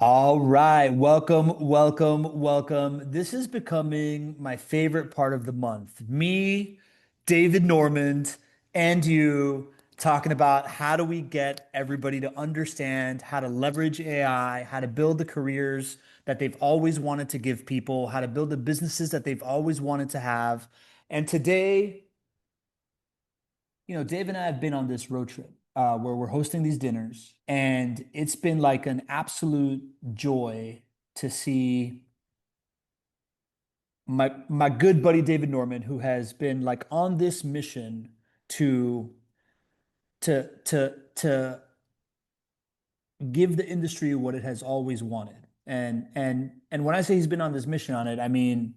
All right. Welcome, welcome, welcome. This is becoming my favorite part of the month. Me, David Normand, and you talking about how do we get everybody to understand how to leverage AI, how to build the careers that they've always wanted to give people, how to build the businesses that they've always wanted to have. And today, Dave and I have been on this road trip where we're hosting these dinners, and it's been like an absolute joy to see my good buddy David Norman, who has been like on this mission to to give the industry what it has always wanted. And when I say he's been on this mission on it, I mean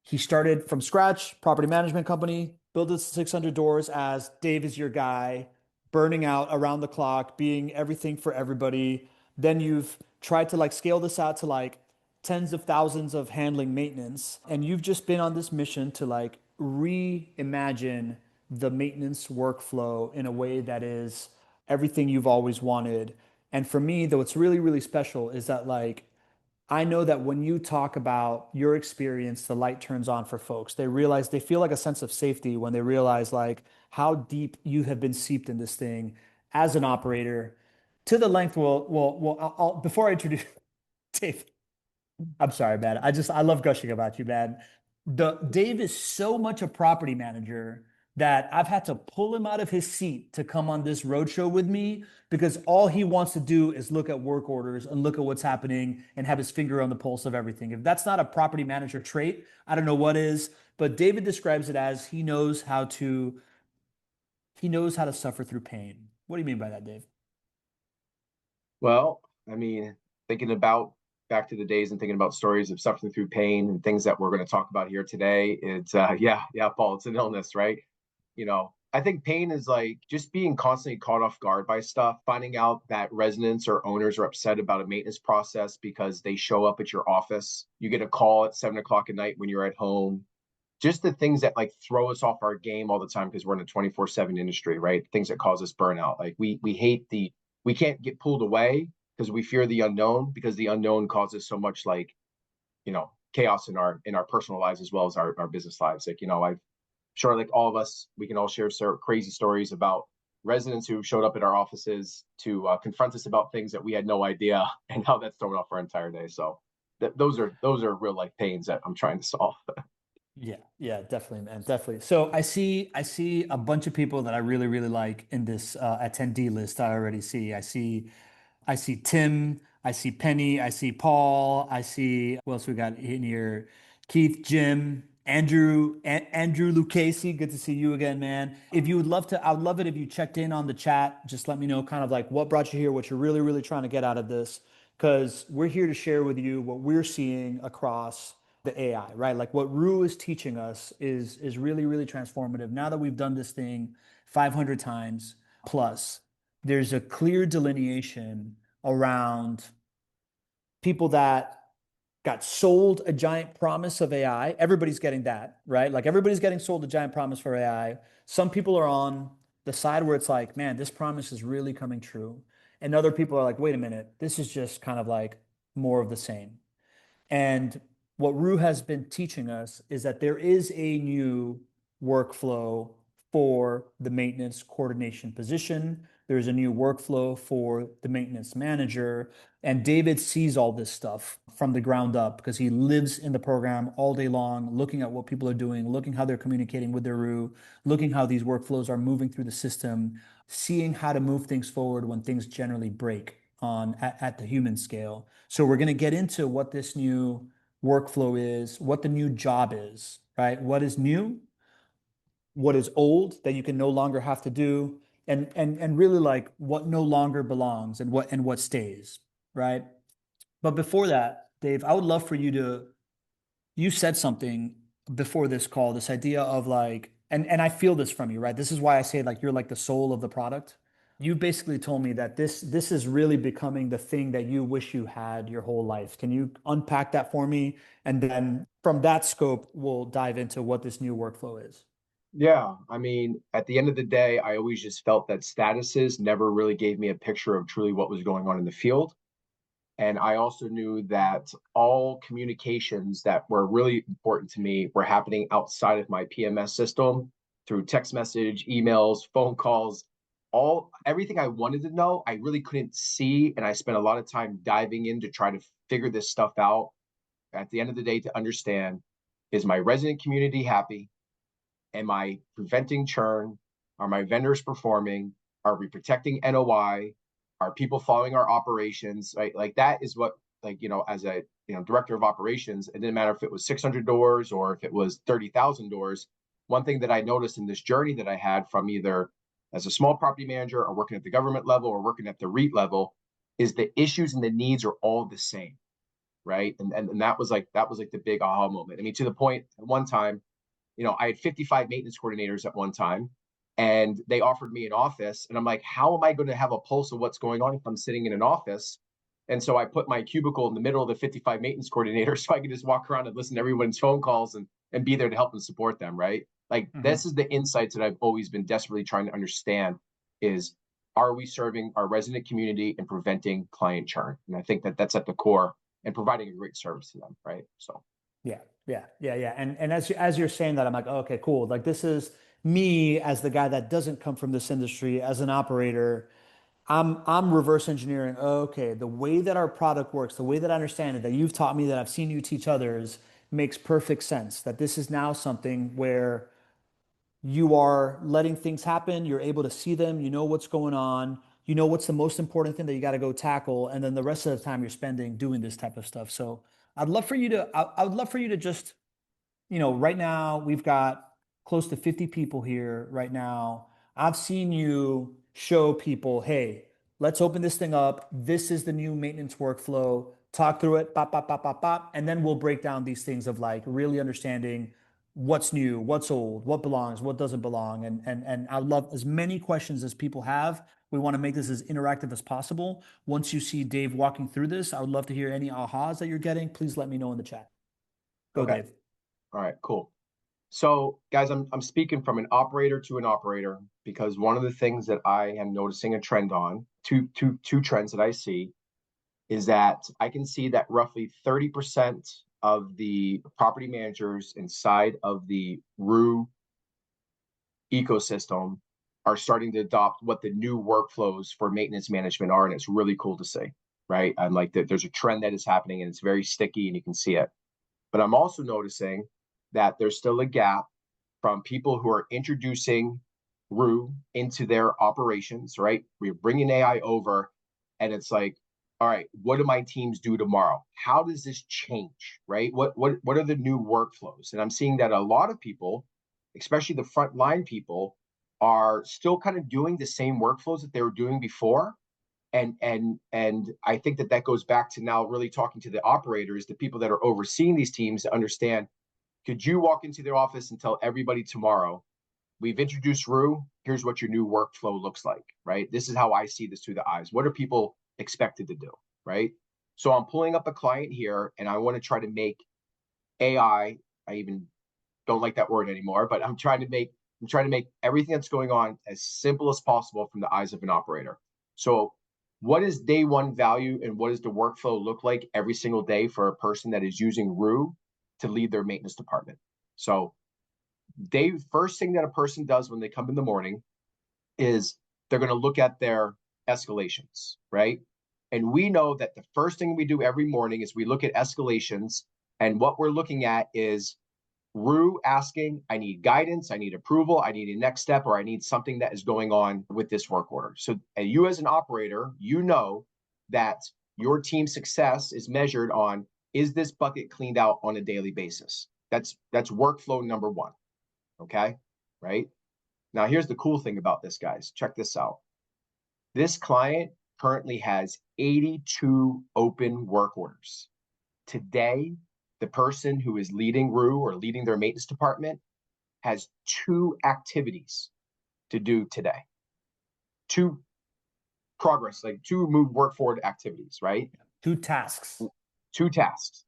he started from scratch, property management company, built it to 600 doors as Dave is your guy, burning out around the clock, being everything for everybody. Then you've tried to like scale this out to like tens of thousands of handling maintenance. And you've just been on this mission to like reimagine the maintenance workflow in a way that is everything you've always wanted. And for me, though, what's really, really special is that like I know that when you talk about your experience, the light turns on for folks. They realize they feel like a sense of safety when they realize like how deep you have been seeped in this thing as an operator to the length. Before I introduce Dave, I'm sorry, man. I love gushing about you, man. Dave is so much a property manager that I've had to pull him out of his seat to come on this roadshow with me because all he wants to do is look at work orders and look at what's happening and have his finger on the pulse of everything. If that's not a property manager trait, I don't know what is. But David describes it as he knows how to suffer through pain. What do you mean by that, Dave? Well, I mean, thinking about back to the days and thinking about stories of suffering through pain and things that we're going to talk about here today, yeah, Paul, it's an illness, right? I think pain is like just being constantly caught off guard by stuff, finding out that residents or owners are upset about a maintenance process because they show up at your office. You get a call at 7 o'clock at night when you're at home. Just the things that like throw us off our game all the time because we're in a 24/7 industry, right? Things that cause us burnout. Like we hate we can't get pulled away because we fear the unknown because the unknown causes so much like, chaos in our personal lives as well as our business lives. Like, I've sure like all of us, we can all share crazy stories about residents who showed up at our offices to confront us about things that we had no idea and how that's thrown off our entire day. So those are real life pains that I'm trying to solve. Yeah, yeah, definitely, man, definitely. So I see a bunch of people that I really, really like in this attendee list. I already see. I see Tim, I see Penny, I see Paul, I see who else we got in here? Keith, Jim, Andrew Lucchese. Good to see you again, man. If you would love to, I would love it if you checked in on the chat. Just let me know kind of like what brought you here, what you're really, really trying to get out of this. Because we're here to share with you what we're seeing across the AI, right? Like what Rue is teaching us is really, really transformative. Now that we've done this thing 500 times plus, there's a clear delineation around people that got sold a giant promise of AI. Everybody's getting that, right? Like everybody's getting sold a giant promise for AI. Some people are on the side where it's like, man, this promise is really coming true. And other people are like, wait a minute, this is just kind of like more of the same. And what Rue has been teaching us is that there is a new workflow for the maintenance coordination position. There's a new workflow for the maintenance manager. And David sees all this stuff from the ground up because he lives in the program all day long, looking at what people are doing, looking how they're communicating with their Rue, looking how these workflows are moving through the system, seeing how to move things forward when things generally break at the human scale. So we're going to get into what this new workflow is, what the new job is, right? What is new, what is old that you can no longer have to do, and really like what no longer belongs and what stays, right? But before that, Dave, I would love for you said something before this call, this idea of like, and I feel this from you, right? This is why I say like you're like the soul of the product. You basically told me that this is really becoming the thing that you wish you had your whole life. Can you unpack that for me? And then from that scope, we'll dive into what this new workflow is. Yeah, I mean, at the end of the day, I always just felt that statuses never really gave me a picture of truly what was going on in the field. And I also knew that all communications that were really important to me were happening outside of my PMS system through text message, emails, phone calls, all everything I wanted to know, I really couldn't see. And I spent a lot of time diving in to try to figure this stuff out. At the end of the day, to understand, is my resident community happy? Am I preventing churn? Are my vendors performing? Are we protecting NOI? Are people following our operations? Right? Like that is what, like, as a director of operations, it didn't matter if it was 600 doors or if it was 30,000 doors. One thing that I noticed in this journey that I had from either as a small property manager or working at the government level or working at the REIT level is the issues and the needs are all the same, right? And that was like the big aha moment. I mean, to the point at one time, I had 55 maintenance coordinators at one time, and they offered me an office. And I'm like, how am I going to have a pulse of what's going on if I'm sitting in an office? And so I put my cubicle in the middle of the 55 maintenance coordinators so I can just walk around and listen to everyone's phone calls and be there to help and support them, right? Like Hmm. this is the insights that I've always been desperately trying to understand is, are we serving our resident community and preventing client churn? And I think that that's at the core and providing a great service to them, right? So, Yeah, yeah. And as you're saying that, I'm like, oh, okay, cool. Like this is me as the guy that doesn't come from this industry as an operator. I'm reverse engineering. Okay, the way that our product works, the way that I understand it, that you've taught me, that I've seen you teach others, makes perfect sense. That this is now something where you are letting things happen. You're able to see them. You know what's going on. You know what's the most important thing that you got to go tackle, and then the rest of the time you're spending doing this type of stuff. So I would love for you to just right now we've got close to 50 people here right now. I've seen you show people, hey, let's open this thing up. This is the new maintenance workflow. Talk through it, bop, bop, bop, bop, bop. And then we'll break down these things of like really understanding what's new, what's old, what belongs, what doesn't belong. And I love as many questions as people have. We want to make this as interactive as possible. Once you see Dave walking through this, I would love to hear any ahas that you're getting. Please let me know in the chat. Go, okay. Dave. All right, cool. So, guys, I'm speaking from an operator to an operator because one of the things that I am noticing a trend on, two trends that I see, is that I can see that roughly 30% of the property managers inside of the RU ecosystem are starting to adopt what the new workflows for maintenance management are, and it's really cool to see, right? I'm like that there's a trend that is happening and it's very sticky and you can see it. But I'm also noticing that there's still a gap from people who are introducing RU into their operations, right? We're bringing AI over, and it's like, all right, what do my teams do tomorrow? How does this change, right? What are the new workflows? And I'm seeing that a lot of people, especially the frontline people, are still kind of doing the same workflows that they were doing before, and I think that that goes back to now really talking to the operators, the people that are overseeing these teams, to understand, could you walk into their office and tell everybody tomorrow, we've introduced RU, here's what your new workflow looks like, right? This is how I see this through the eyes. What are people expected to do, right? So I'm pulling up a client here and I want to try to make I even don't like that word anymore, but I'm trying to make everything that's going on as simple as possible from the eyes of an operator. So what is day one value and what does the workflow look like every single day for a person that is using RU to lead their maintenance department? So first thing that a person does when they come in the morning is they're going to look at their escalations, right? And we know that the first thing we do every morning is we look at escalations, and what we're looking at is RU asking, I need guidance, I need approval, I need a next step, or I need something that is going on with this work order. So you as an operator, you know that your team's success is measured on, is this bucket cleaned out on a daily basis? That's workflow number one. Okay. Right. Now, here's the cool thing about this, guys. Check this out. This client currently has 82 open work orders. Today, the person who is leading RU or leading their maintenance department has two activities to do today. Two like two move work forward activities, right? Two tasks. Two tasks.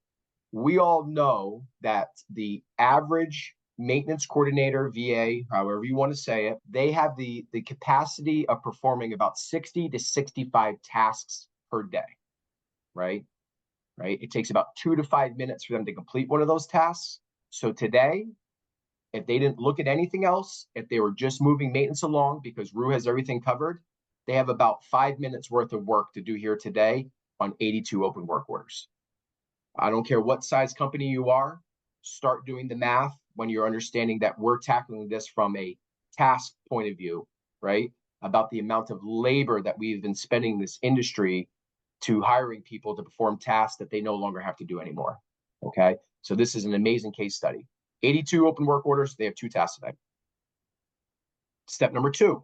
We all know that the average maintenance coordinator, VA, however you want to say it, they have the capacity of performing about 60 to 65 tasks per day. right? Right? It takes about 2 to 5 minutes for them to complete one of those tasks. So today, if they didn't look at anything else, if they were just moving maintenance along because Rue has everything covered, they have about 5 minutes worth of work to do here today on 82 open work orders. I don't care what size company you are, start doing the math when you're understanding that we're tackling this from a task point of view, right? About the amount of labor that we've been spending in this industry to hiring people to perform tasks that they no longer have to do anymore. Okay. So this is an amazing case study. 82 open work orders, they have 2 tasks today. Step number 2.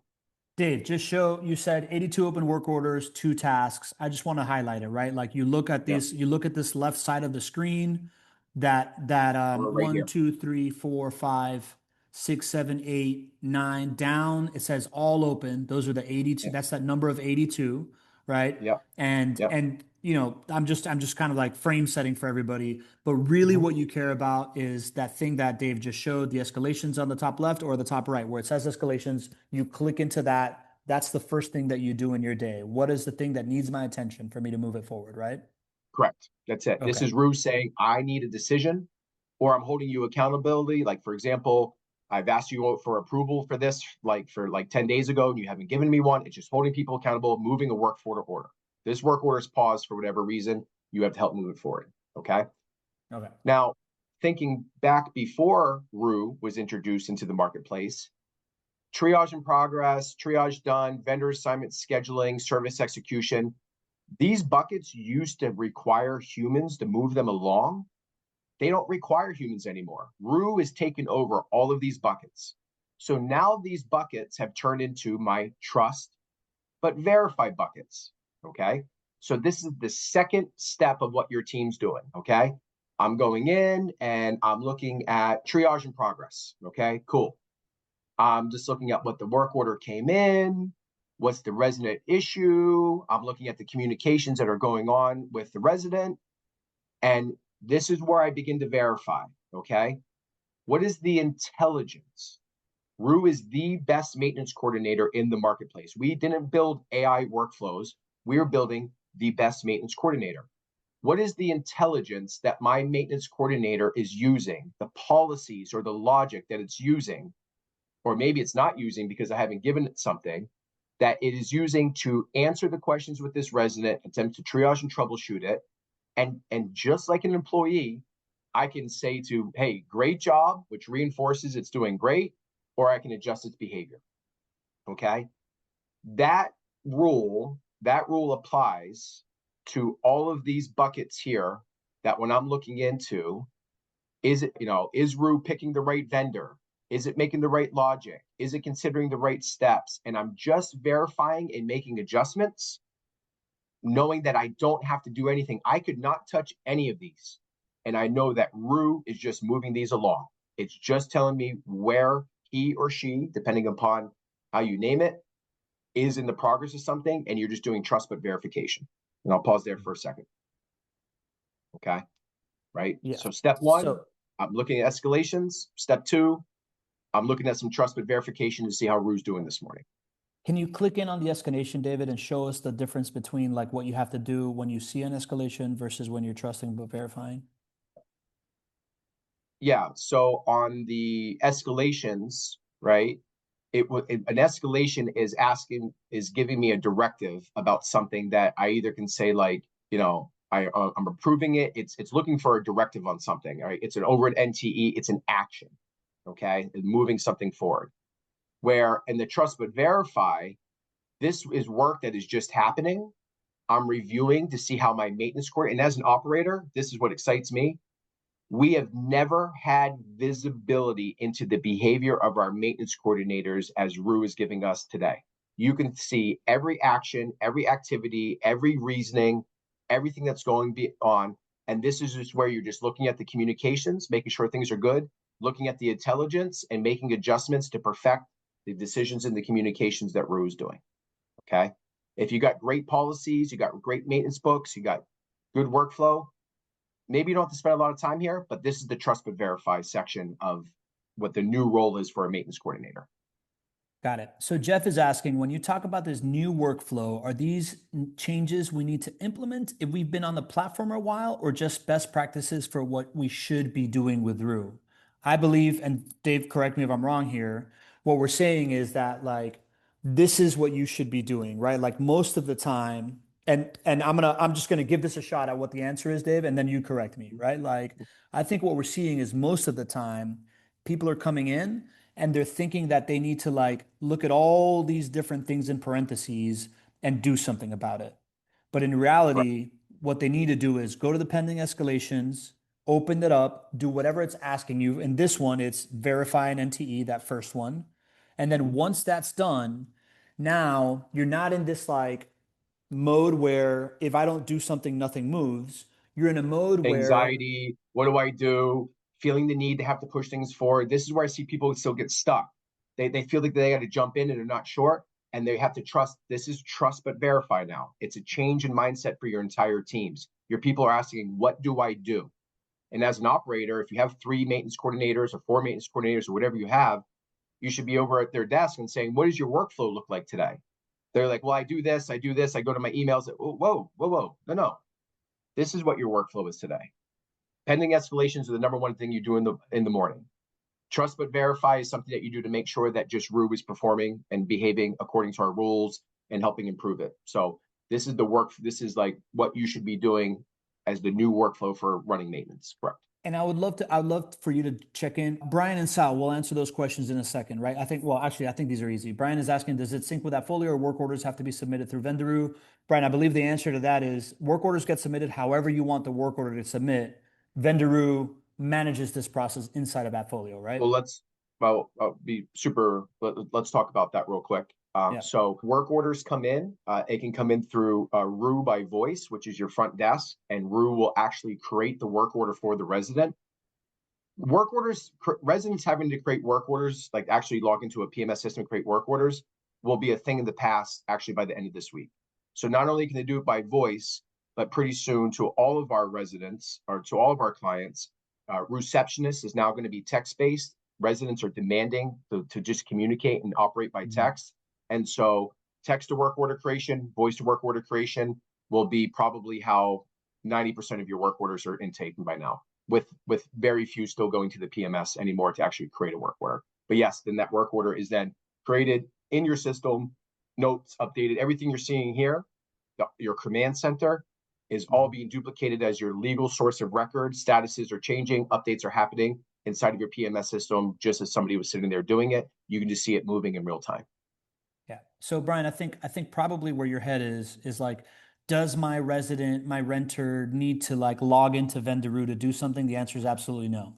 Dave, just show you said 82 open work orders, 2 tasks. I just want to highlight it, right? Like you look at Yep. these, you look at this left side of the screen, that We're right one, here. two, three, four, five, six, seven, eight, nine down. It says all open. Those are the 82. Yep. That's that number of 82, right? Yep. And Yep. and you know, I'm just kind of like frame setting for everybody. But really Mm-hmm. what you care about is that thing that Dave just showed, the escalations on the top left or the top right, where it says escalations. You click into that. That's the first thing that you do in your day. What is the thing that needs my attention for me to move it forward, right? Correct. That's it. This Okay. is Rue saying, I need a decision, or I'm holding you accountability. Like, for example, I've asked you for approval for this, like for like 10 days ago, and you haven't given me one. It's just holding people accountable, moving a work order. This work order is paused for whatever reason. You have to help move it forward. Okay. Okay. Now, thinking back before Rue was introduced into the marketplace, triage in progress, triage done, vendor assignment scheduling, service execution. These buckets used to require humans to move them along. They don't require humans anymore. Rue is taken over all of these buckets. So now these buckets have turned into my trust, but verify buckets. Okay. So this is the second step of what your team's doing. Okay. I'm going in and I'm looking at triage in progress. Okay, cool. I'm just looking at what the work order came in, what's the resident issue. I'm looking at the communications that are going on with the resident. And this is where I begin to verify. Okay. What is the intelligence? Rue is the best maintenance coordinator in the marketplace. We didn't build AI workflows. We're building the best maintenance coordinator. What is the intelligence that my maintenance coordinator is using, the policies or the logic that it's using, or maybe it's not using because I haven't given it something that it is using to answer the questions with this resident, attempt to triage and troubleshoot it. And just like an employee, I can say to, hey, great job, which reinforces it's doing great, or I can adjust its behavior. Okay. That rule applies to all of these buckets here that when I'm looking into, is it, is Rue picking the right vendor? Is it making the right logic? Is it considering the right steps? And I'm just verifying and making adjustments, knowing that I don't have to do anything. I could not touch any of these. And I know that Rue is just moving these along. It's just telling me where he or she, depending upon how you name it, is in the progress of something, and you're just doing trust but verification. And I'll pause there for a second. Okay. Right. Yeah. So step one, So I'm looking at escalations. Step two, I'm looking at some trust but verification to see how Rue's doing this morning. can you click in on the escalation, David, and show us the difference between like what you have to do when you see an escalation versus when you're trusting but verifying? Yeah. So on the escalations, right? An escalation is giving me a directive about something that I either can say like, I'm approving it. It's looking for a directive on something. Right? It's an over an NTE. It's an action. Okay, and moving something forward. Where in the trust but verify, this is work that is just happening. I'm reviewing to see how my maintenance court. And as an operator, this is what excites me. We have never had visibility into the behavior of our maintenance coordinators as Rue is giving us today. You can see every action, every activity, every reasoning, everything that's going on. And this is just where you're just looking at the communications, making sure things are good, looking at the intelligence and making adjustments to perfect the decisions and the communications that Rue is doing. Okay. If you got great policies, you got great maintenance books, you got good workflow, maybe you don't have to spend a lot of time here, but this is the trust but verify section of what the new role is for a maintenance coordinator. Got it. So Jeff is asking, when you talk about this new workflow, are these changes we need to implement if we've been on the platform a while, or just best practices for what we should be doing with Rue? I believe, and Dave, correct me if I'm wrong here, what we're saying is that like this is what you should be doing, right? Like most of the time, and I'm just gonna give this a shot at what the answer is, Dave, and then you correct me, right? Like I think what we're seeing is most of the time people are coming in and they're thinking that they need to like look at all these different things in parentheses and do something about it. But in Right. reality, what they need to do is go to the pending escalations, open it up, do whatever it's asking you. In this one, it's verify an NTE, that first one. And then once that's done, now you're not in this like mode where if I don't do something, nothing moves. You're in a mode where, Anxiety, what do I do? Feeling the need to have to push things forward. This is where I see people still get stuck. They feel like they got to jump in and they're not sure. And they have to trust. This is trust but verify now. It's a change in mindset for your entire teams. Your people are asking, what do I do? And as an operator, if you have 3 maintenance coordinators or 4 maintenance coordinators or whatever you have, you should be over at their desk and saying, what does your workflow look like today? They're like, well, I do this, I do this, I go to my emails. Whoa, whoa, whoa. No, no. This is what your workflow is today. Pending escalations are the number one thing you do in the morning. Trust but verify is something that you do to make sure that just Rue is performing and behaving according to our rules and helping improve it. So this is the work. This is like what you should be doing as the new workflow for running maintenance. Correct. and I'd love for you to check in. Brian and Sal, we'll answer those questions in a second, right? I think, well, actually, I think these are easy. Brian is asking, does it sync with AppFolio or work orders have to be submitted through Vendoroo? Brian, I believe the answer to that is work orders get submitted however you want the work order to submit. Vendoroo manages this process inside of AppFolio, right? Well, I'll be super. Let's talk about that real quick. Yeah. So work orders come in. It can come in through Rue by voice, which is your front desk, and Rue will actually create the work order for the resident. Work orders, residents having to create work orders, like actually log into a PMS system and create work orders, will be a thing in the past actually by the end of this week. So not only can they do it by voice, but pretty soon to all of our residents or to all of our clients, receptionist is now going to be text based. Residents are demanding to just communicate and operate by Mhm. text. And so text to work order creation, voice to work order creation will be probably how 90% of your work orders are intaken by now, with very few still going to the PMS anymore to actually create a work order. But yes, then that work order is then created in your system, notes updated. Everything you're seeing here, your command center is all being duplicated as your legal source of record. Statuses are changing, updates are happening inside of your PMS system, just as somebody was sitting there doing it. You can just see it moving in real time. Yeah. So Brian, I think probably where your head is like, does my resident, my renter need to like log into Vendoroo to do something? The answer is absolutely no.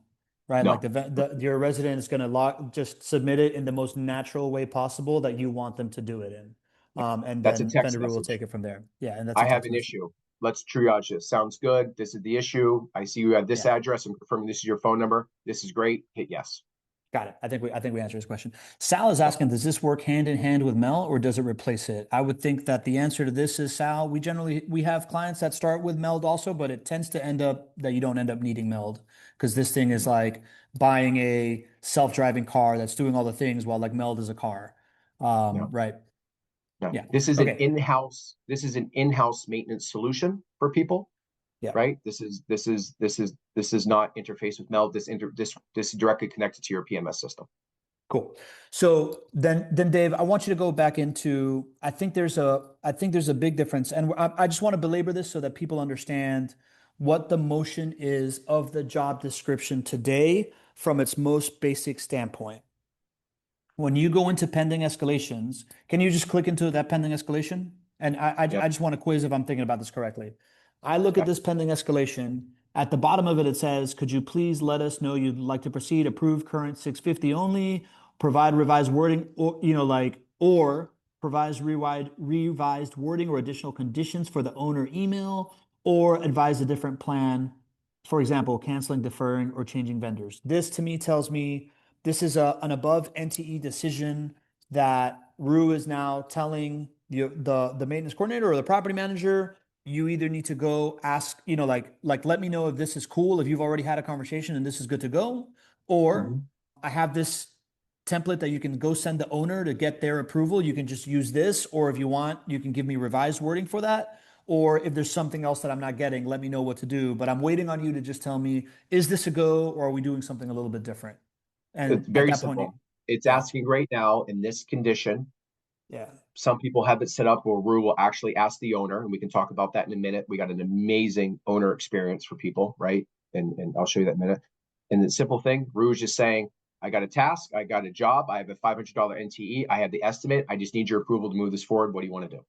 Right? Like No, your resident is going to just submit it in the most natural way possible that you want them to do it in. And that's a then text Vendoroo will message. take it from there. Yeah, and that's a I have text an message. issue. Let's triage this. Sounds good. This is the issue. I see you have this Yeah. address. I'm confirming this is your phone number. This is great. Hit yes. Got it. I think we answered his question. Sal is Yep. asking, does this work hand in hand with Mel or does it replace it? I would think that the answer to this is Sal. We have clients that start with Meld also, but it tends to end up that you don't end up needing Meld because this thing is like buying a self-driving car that's doing all the things while like Meld is a car. No, Right. no. Yeah. This is an Okay. in-house. This is an in-house maintenance solution for people, Yeah. right? This is not interface with Meld. This is directly connected to your PMS system. Cool. So then Dave, I want you to go back into, I think there's a big difference. And I just want to belabor this so that people understand what the motion is of the job description today from its most basic standpoint. When you go into pending escalations, can you just click into that pending escalation? And Yep. I just want to quiz if I'm thinking about this correctly. I look at Okay. this pending escalation. At the bottom of it, it says, could you please let us know you'd like to proceed, approve current 650 only, provide revised wording, or, or provide revised wording or additional conditions for the owner email, or advise a different plan, for example, canceling, deferring, or changing vendors. This to me tells me this is an above NTE decision that Rue is now telling the maintenance coordinator or the property manager. You either need to go ask, like let me know if this is cool, if you've already had a conversation and this is good to go, or Mhm. I have this template that you can go send the owner to get their approval, you can just use this. Or if you want, you can give me revised wording for that. Or if there's something else that I'm not getting, let me know what to do. But I'm waiting on you to just tell me, is this a go or are we doing something a little bit different? It's And at very that point, simple. It's yeah, asking right now in this condition. yeah, Some people have it set up where Rue will actually ask the owner, and we can talk about that in a minute. We got an amazing owner experience for people, right? And I'll show you that in a minute. And the simple thing, Rue is just saying, I got a task, I got a job, I have a $500 NTE, I have the estimate, I just need your approval to move this forward. What do you want to do?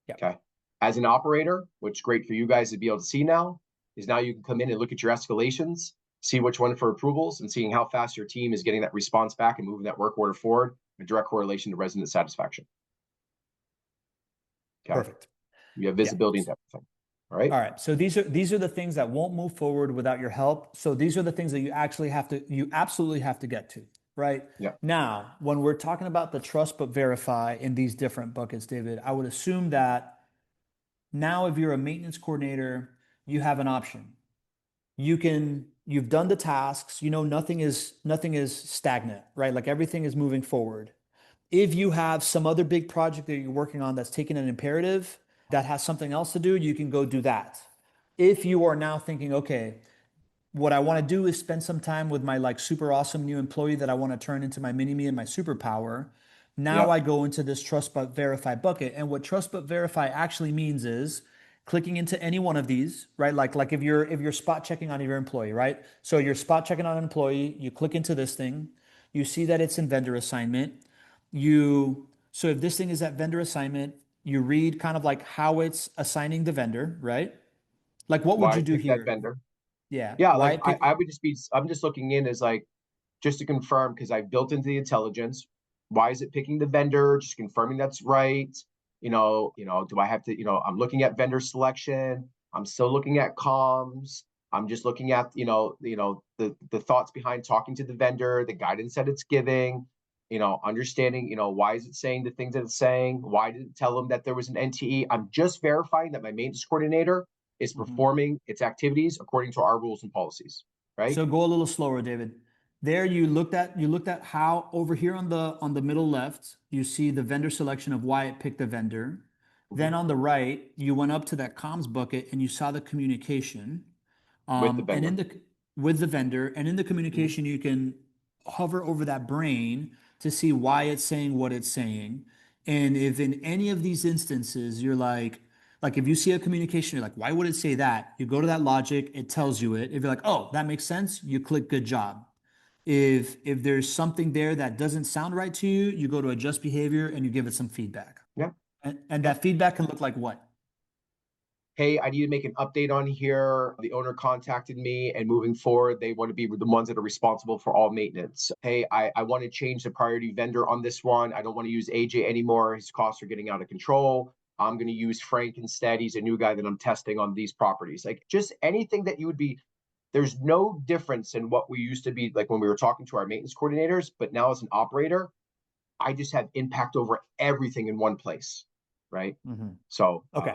yeah. Okay. As an operator, what's great for you guys to be able to see now is now you can come in and look at your escalations, see which one for approvals, and seeing how fast your team is getting that response back and moving that work order forward, a direct correlation to resident satisfaction. Okay. Perfect. You have Yeah. visibility into everything. All right. All right. So these are the things that won't move forward without your help. So these are the things that you absolutely have to get to, right? Yeah. Now, when we're talking about the trust but verify in these different buckets, David, I would assume that now if you're a maintenance coordinator, you have an option. You've done the tasks, nothing is stagnant, right? Like everything is moving forward. If you have some other big project that you're working on that's taking an imperative that has something else to do, you can go do that. If you are now thinking, okay, what I want to do is spend some time with my like super awesome new employee that I want to turn into my mini me and my superpower. Now Yeah. I go into this trust but verify bucket. And what trust but verify actually means is clicking into any one of these, right? Like if you're spot checking on your employee, right? So you're spot checking on an employee, you click into this thing, you see that it's in vendor assignment. So if this thing is at vendor assignment, you read kind of like how it's assigning the vendor, right? Like what would Why you do pick that here? vendor? Yeah, Yeah. why Like it pick. I would just be, I'm just looking in as like, just to confirm, because I built into the intelligence. Why is it picking the vendor? Just confirming that's right. Do I have to, I'm looking at vendor selection. I'm still looking at comms. I'm just looking at, the thoughts behind talking to the vendor, the guidance that it's giving, understanding, why is it saying the things that it's saying? Why did it tell them that there was an NTE? I'm just verifying that my maintenance coordinator is Mhm. performing its activities according to our rules and policies, right? So go a little slower, David. There you looked at how over here on the middle left, you see the vendor selection of why it picked the vendor. Mhm. Then on the right, you went up to that comms bucket and you saw the communication. With the And vendor. in the with the vendor and in the Mhm. communication, you can hover over that brain to see why it's saying what it's saying. And if in any of these instances you're like if you see a communication, you're like, why would it say that? You go to that logic, it tells you it. If you're like, oh, that makes sense, you click good job. If there's something there that doesn't sound right to you, you go to adjust behavior and you give it some feedback. Yeah. And Yeah. that feedback can look like what? Hey, I need to make an update on here. The owner contacted me, and moving forward, they want to be the ones that are responsible for all maintenance. Hey, I want to change the priority vendor on this one. I don't want to use AJ anymore. His costs are getting out of control. I'm going to use Frank instead. He's a new guy that I'm testing on these properties. Like just anything that you would be, there's no difference in what we used to be like when we were talking to our maintenance coordinators, but now as an operator, I just have impact over everything in one place, right? Mhm. So, Okay.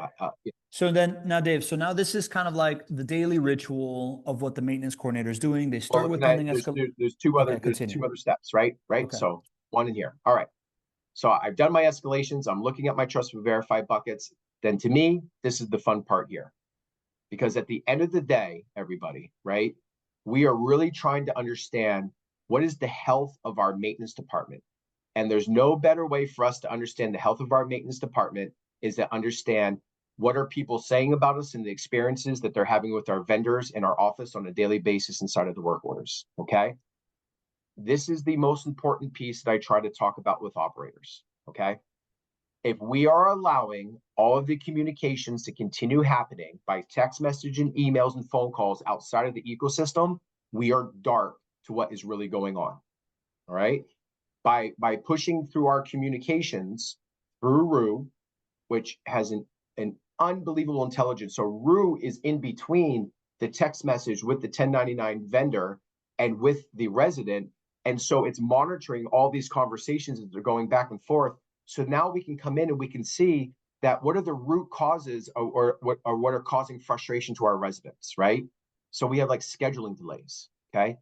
So then now, Dave, so now this is kind of like the daily ritual of what the maintenance coordinator is doing. They start well, with can I? pending escal. There's two Okay, other continue. steps, right? Right. Okay. So one in here. All right. So I've done my escalations. I'm looking at my trust and verify buckets. Then to me, this is the fun part here, because at the end of the day, everybody, right? We are really trying to understand what is the health of our maintenance department. And there's no better way for us to understand the health of our maintenance department is to understand what are people saying about us and the experiences that they're having with our vendors in our office on a daily basis inside of the work orders. Okay. This is the most important piece that I try to talk about with operators. Okay. If we are allowing all of the communications to continue happening by text message and emails and phone calls outside of the ecosystem, we are dark to what is really going on. All right. By pushing through our communications through Rue, which has an unbelievable intelligence. So Rue is in between the text message with the 1099 vendor and with the resident. And so it's monitoring all these conversations as they're going back and forth. So now we can come in and we can see that what are the root causes or what are causing frustration to our residents, right? So we have like scheduling delays, okay,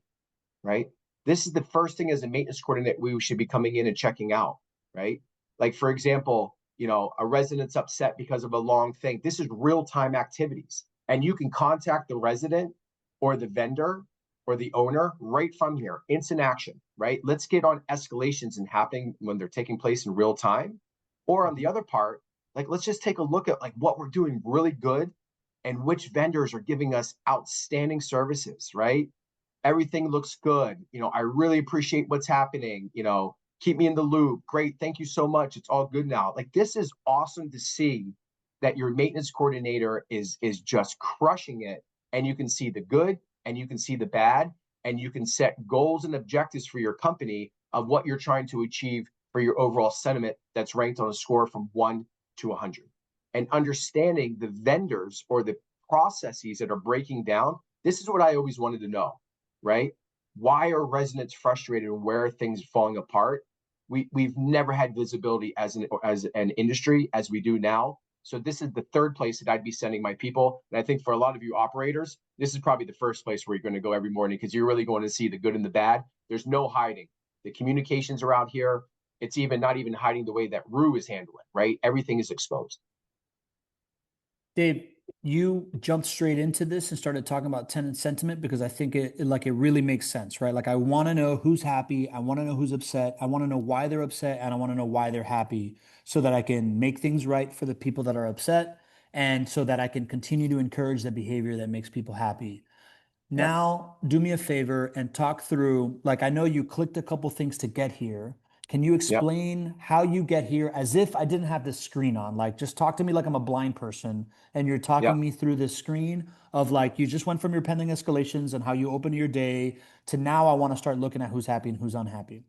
right? This is the first thing as a maintenance coordinator we should be coming in and checking out, right? Like, for example, a resident's upset because of a long thing. This is real-time activities. And you can contact the resident or the vendor or the owner right from here, instant action, right? Let's get on escalations and happening when they're taking place in real time. Or on the other part, like, let's just take a look at like what we're doing really good and which vendors are giving us outstanding services, right? Everything looks good. I really appreciate what's happening. Keep me in the loop. Great. Thank you so much. It's all good now. Like, this is awesome to see that your maintenance coordinator is just crushing it. And you can see the good and you can see the bad, and you can set goals and objectives for your company of what you're trying to achieve for your overall sentiment that's ranked on a score from 1 to 100. And understanding the vendors or the processes that are breaking down. This is what I always wanted to know, right? Why are residents frustrated and where are things falling apart? We've never had visibility as an industry as we do now. So this is the third place that I'd be sending my people. And I think for a lot of you operators, this is probably the first place where you're going to go every morning, because you're really going to see the good and the bad. There's no hiding. The communications are out here. It's not even hiding the way that Rue is handling, right? Everything is exposed. Dave, you jumped straight into this and started talking about tenant sentiment because I think it really makes sense, right? Like, I want to know who's happy, I want to know who's upset, I want to know why they're upset, and I want to know why they're happy so that I can make things right for the people that are upset and so that I can continue to encourage the behavior that makes people happy. Yeah. Now, do me a favor and talk through, like, I know you clicked a couple things to get here. Can you Yep. explain how you get here as if I didn't have this screen on? Like, just talk to me like I'm a blind person and you're Yep. talking me through this screen of like, you just went from your pending escalations and how you open your day to now I want to start looking at who's happy and who's unhappy.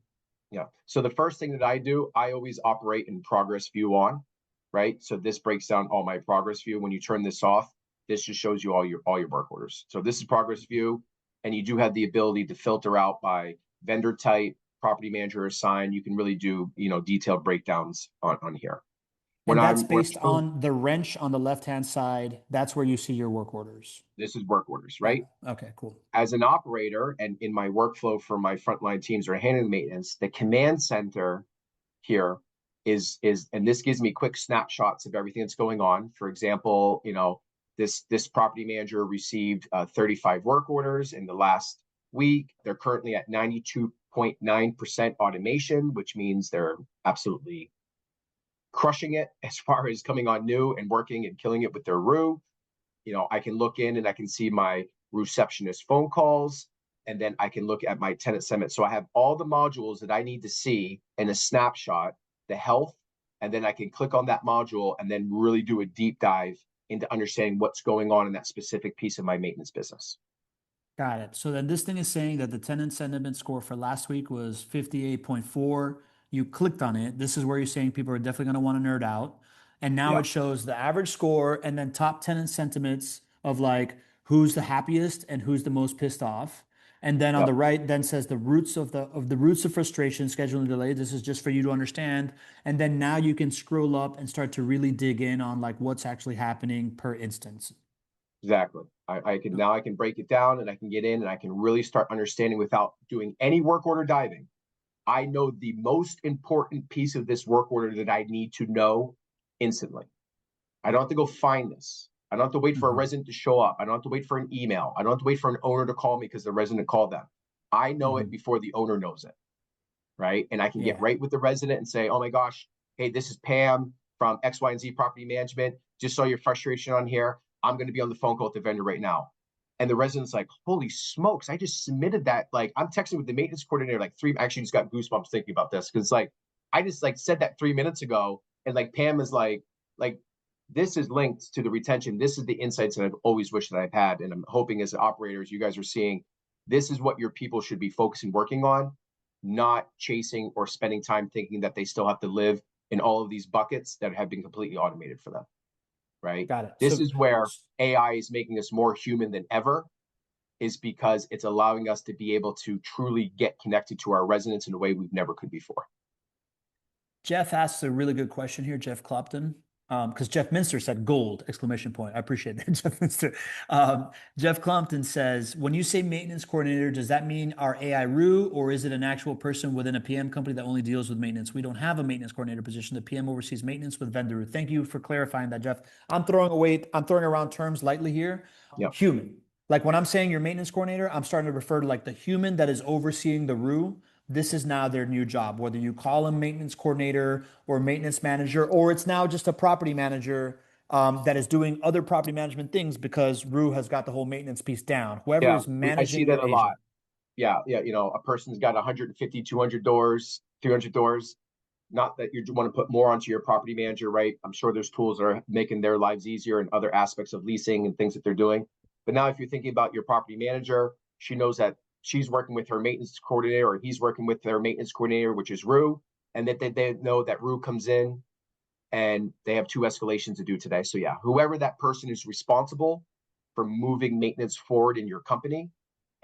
Yeah. So the first thing that I do, I always operate in progress view on, right? So this breaks down all my progress view. When you turn this off, this just shows you all your work orders. So this is progress view, and you do have the ability to filter out by vendor type, property manager assigned. You can really do, detailed breakdowns on here. When And that's I'm when based I'm on the wrench on the left-hand side. That's where you see your work orders. This is work orders, Got right? it. Okay, cool. As an operator and in my workflow for my frontline teams or handling maintenance, the command center here is and this gives me quick snapshots of everything that's going on. For example, this property manager received 35 work orders in the last week. They're currently at 92.9% automation, which means they're absolutely crushing it as far as coming on new and working and killing it with their Rue. I can look in and I can see my receptionist phone calls, and then I can look at my tenant sentiment. So I have all the modules that I need to see in a snapshot, the health, and then I can click on that module and then really do a deep dive into understanding what's going on in that specific piece of my maintenance business. Got it. So then this thing is saying that the tenant sentiment score for last week was 58.4. You clicked on it. This is where you're saying people are definitely going to want to nerd out. And now Yeah, it shows the average score and then top tenant sentiments of like who's the happiest and who's the most pissed off. And then on yep, the right then says the roots of the roots of frustration, scheduling delay. This is just for you to understand. And then now you can scroll up and start to really dig in on like what's actually happening per instance. exactly. I can break it down and I can get in and I can really start understanding without doing any work order diving. I know the most important piece of this work order that I need to know instantly. I don't have to go find this. I don't have to wait for a Mhm. resident to show up. I don't have to wait for an email. I don't have to wait for an owner to call me because the resident called them. I know it Mhm. before the owner knows it, right? And I can get Yeah. right with the resident and say, oh my gosh, hey, this is Pam from X, Y, and Z Property Management. Just saw your frustration on here. I'm going to be on the phone call with the vendor right now. And the resident's like, holy smokes, I just submitted that. Like, I'm texting with the maintenance coordinator, like actually just got goosebumps thinking about this. Cause like, I just like said that 3 minutes ago. And like, Pam is like, this is linked to the retention. This is the insights that I've always wished that I've had. And I'm hoping as operators, you guys are seeing this is what your people should be focusing, working on, not chasing or spending time thinking that they still have to live in all of these buckets that have been completely automated for them, right? Got it. This So is where AI is making us more human than ever, is because it's allowing us to be able to truly get connected to our residents in a way we've never could before. Jeff asks a really good question here, Jeff Clopton. Because Jeff Minster said gold, exclamation point. I appreciate that, Jeff Minster. Jeff Clumpton says, when you say maintenance coordinator, does that mean our AI Rue, or is it an actual person within a PM company that only deals with maintenance? We don't have a maintenance coordinator position. The PM oversees maintenance with Vendoroo. Thank you for clarifying that, Jeff. I'm throwing around terms lightly here. Yep. Human. Like when I'm saying your maintenance coordinator, I'm starting to refer to like the human that is overseeing the Rue. This is now their new job, whether you call them maintenance coordinator or maintenance manager, or it's now just a property manager that is doing other property management things because Rue has got the whole maintenance piece down. Whoever Yeah. is I see managing that your a lot. agent. Yeah. Yeah. A person's got 150, 200 doors, 300 doors. Not that you want to put more onto your property manager, right? I'm sure there's tools that are making their lives easier in other aspects of leasing and things that they're doing. But now, if you're thinking about your property manager, she knows that she's working with her maintenance coordinator, or he's working with their maintenance coordinator, which is Rue, and that they know that Rue comes in and they have two escalations to do today. So, yeah, whoever that person is responsible for moving maintenance forward in your company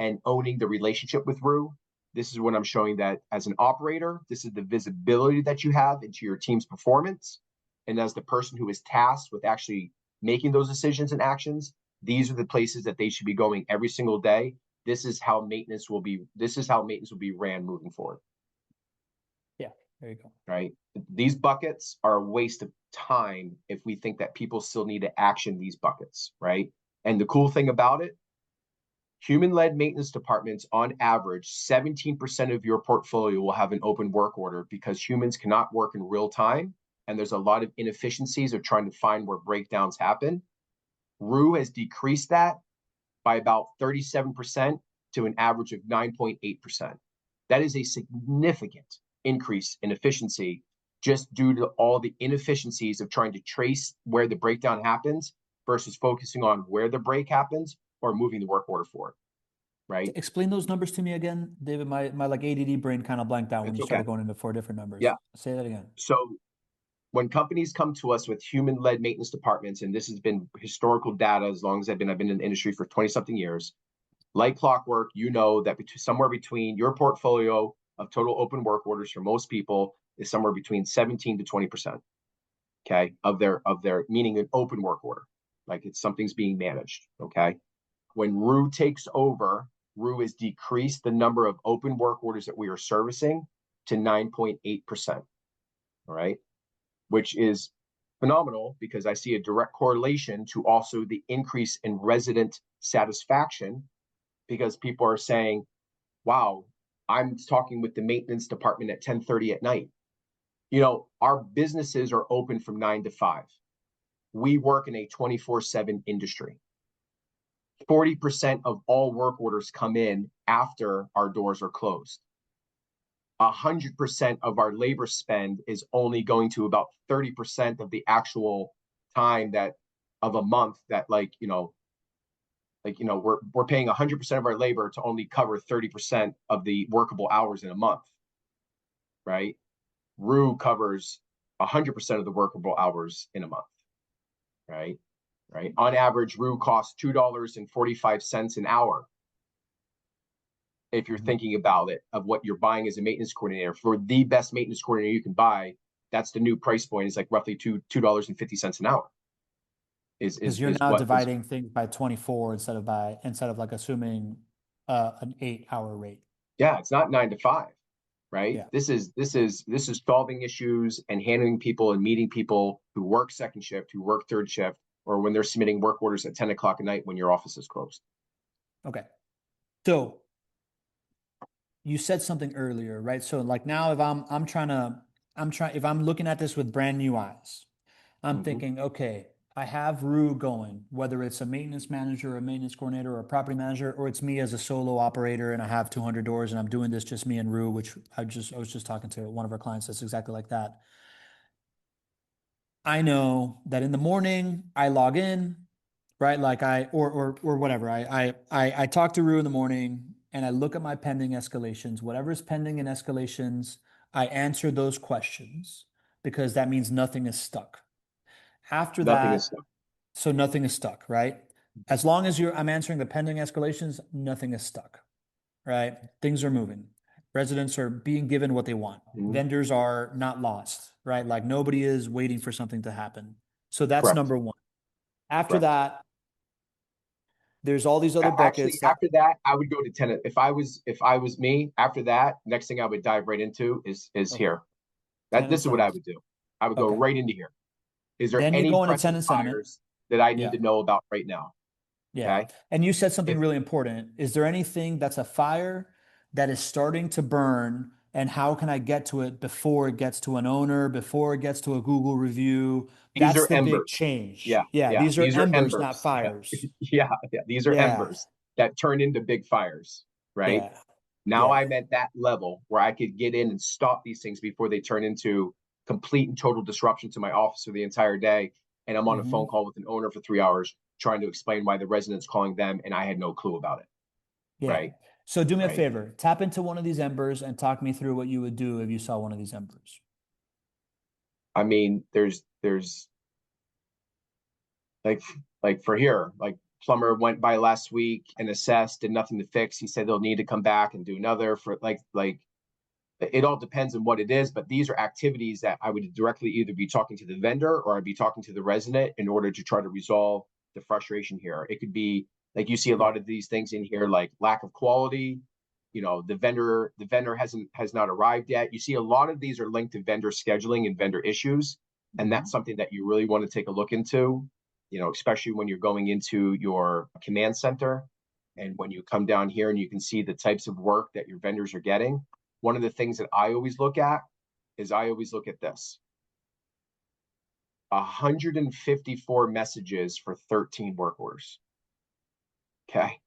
and owning the relationship with Rue, this is what I'm showing that as an operator, this is the visibility that you have into your team's performance. And as the person who is tasked with actually making those decisions and actions, these are the places that they should be going every single day. This is how maintenance will be ran moving forward. Yeah, there you go. Right. These buckets are a waste of time if we think that people still need to action these buckets. Right. And the cool thing about it, human-led maintenance departments, on average, 17% of your portfolio will have an open work order because humans cannot work in real time. And there's a lot of inefficiencies of trying to find where breakdowns happen. Rue has decreased that by about 37% to an average of 9.8%. That is a significant increase in efficiency just due to all the inefficiencies of trying to trace where the breakdown happens versus focusing on where the break happens or moving the work order forward, right? Explain those numbers to me again, David. My like ADD brain kind of blanked out when It's you okay. started going into four different numbers. Yeah. Say that again. So when companies come to us with human-led maintenance departments, and this has been historical data as long as I've been in the industry for 20 something years, like clockwork, that somewhere between your portfolio of total open work orders for most people is somewhere between 17 to 20%. Okay, of their meaning an open work order, like it's something's being managed. Okay, when Rue takes over, Rue has decreased the number of open work orders that we are servicing to 9.8%. All right, which is phenomenal because I see a direct correlation to also the increase in resident satisfaction because people are saying, wow, I'm talking with the maintenance department at 10:30 at night. Our businesses are open from 9 to 5. We work in a 24/7 industry. 40% of all work orders come in after our doors are closed. 100% of our labor spend is only going to about 30% of the actual time that of a month that we're paying 100% of our labor to only cover 30% of the workable hours in a month, right? Rue covers 100% of the workable hours in a month, right? Right. On average, Rue costs $2.45 an hour. If you're thinking about it, of what you're buying as a maintenance coordinator, for the best maintenance coordinator you can buy, that's the new price point. It's like roughly $2.50 an hour. Because you're now dividing things by 24 instead of like assuming an 8 hour rate. Yeah, it's not 9 to 5, right? Yeah. This is solving issues and handling people and meeting people who work second shift, who work third shift, or when they're submitting work orders at 10 o'clock at night when your office is closed. Okay. So you said something earlier, right? So like now if I'm looking at this with brand new eyes, I'm thinking, okay, I have Rue going, whether it's a maintenance manager, a maintenance coordinator, or a property manager, or it's me as a solo operator and I have 200 doors and I'm doing this just me and Rue, which I was just talking to one of our clients that's exactly like that. I know that in the morning I log in, right? Like or whatever. I talk to Rue in the morning and I look at my pending escalations. Whatever's pending in escalations, I answer those questions because that means nothing is stuck. After Nothing is that, stuck. so nothing is stuck, right? As long as I'm answering the pending escalations, nothing is stuck, right? Things are moving. Residents are being given what they want. Mhm. Vendors are not lost, right? Like nobody is waiting for something to happen. So that's Correct. number one. After Correct. that, there's all these other Actually, buckets that, after that, I would go to tenant. If I was me, after that, next thing I would dive right into is okay, here. That tenant this is what I incentives. would do. I would go Okay. right into here. Is there Then you any go into pressing tenant sentiment. fires that I need Yeah. to know about right now? Yeah. Okay. And you said something If really important. Is there anything that's a fire that is starting to burn? And how can I get to it before it gets to an owner, before it gets to a Google review? these That's are the big embers. change. Yeah, Yeah, yeah. these are These are embers, not embers. fires. Yeah, yeah. These are Yeah, embers that turn into big fires, right? yeah, Now yeah. I'm at that level where I could get in and stop these things before they turn into complete and total disruption to my office for the entire day. And I'm on a phone Hmm. call with an owner for 3 hours trying to explain why the resident's calling them and I had no clue about it. Yeah. Right. So do me a Right. favor, tap into one of these embers and talk me through what you would do if you saw one of these embers. I mean, there's like for here, like plumber went by last week and assessed, did nothing to fix. He said they'll need to come back and do another for like it all depends on what it is, but these are activities that I would directly either be talking to the vendor or I'd be talking to the resident in order to try to resolve the frustration here. It could be like you see a Yeah. lot of these things in here, like lack of quality. The vendor has not arrived yet. You see a lot of these are linked to vendor scheduling and vendor issues, and that's Hmm. something that you really want to take a look into. Especially when you're going into your command center and when you come down here and you can see the types of work that your vendors are getting. One of the things that I always look at is I always look at this 154 messages for 13 work orders. Okay.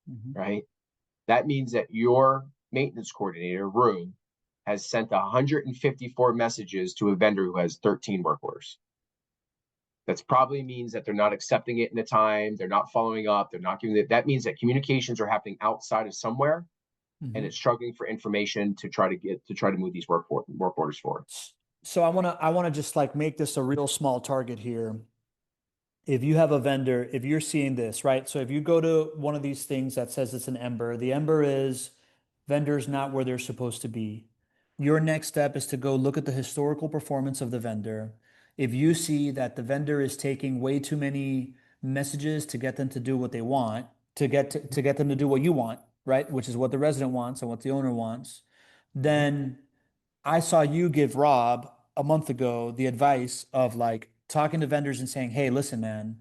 Hmm. Right. That means that your maintenance coordinator, Rue, has sent 154 messages to a vendor who has 13 work orders. That probably means that they're not accepting it in the time, they're not following up, they're not giving it. That means that communications are happening outside of somewhere and Hmm. it's struggling for information to try to move these work orders forward. So I want to just like make this a real small target here. If you have a vendor, if you're seeing this, right? So if you go to one of these things that says it's an ember, the ember is vendors not where they're supposed to be. Your next step is to go look at the historical performance of the vendor. If you see that the vendor is taking way too many messages to get them to do what they want, to get them to do what you want, right? Which is what the resident wants and what the owner wants, Mhm. then I saw you give Rob a month ago the advice of like talking to vendors and saying, "Hey, listen, man,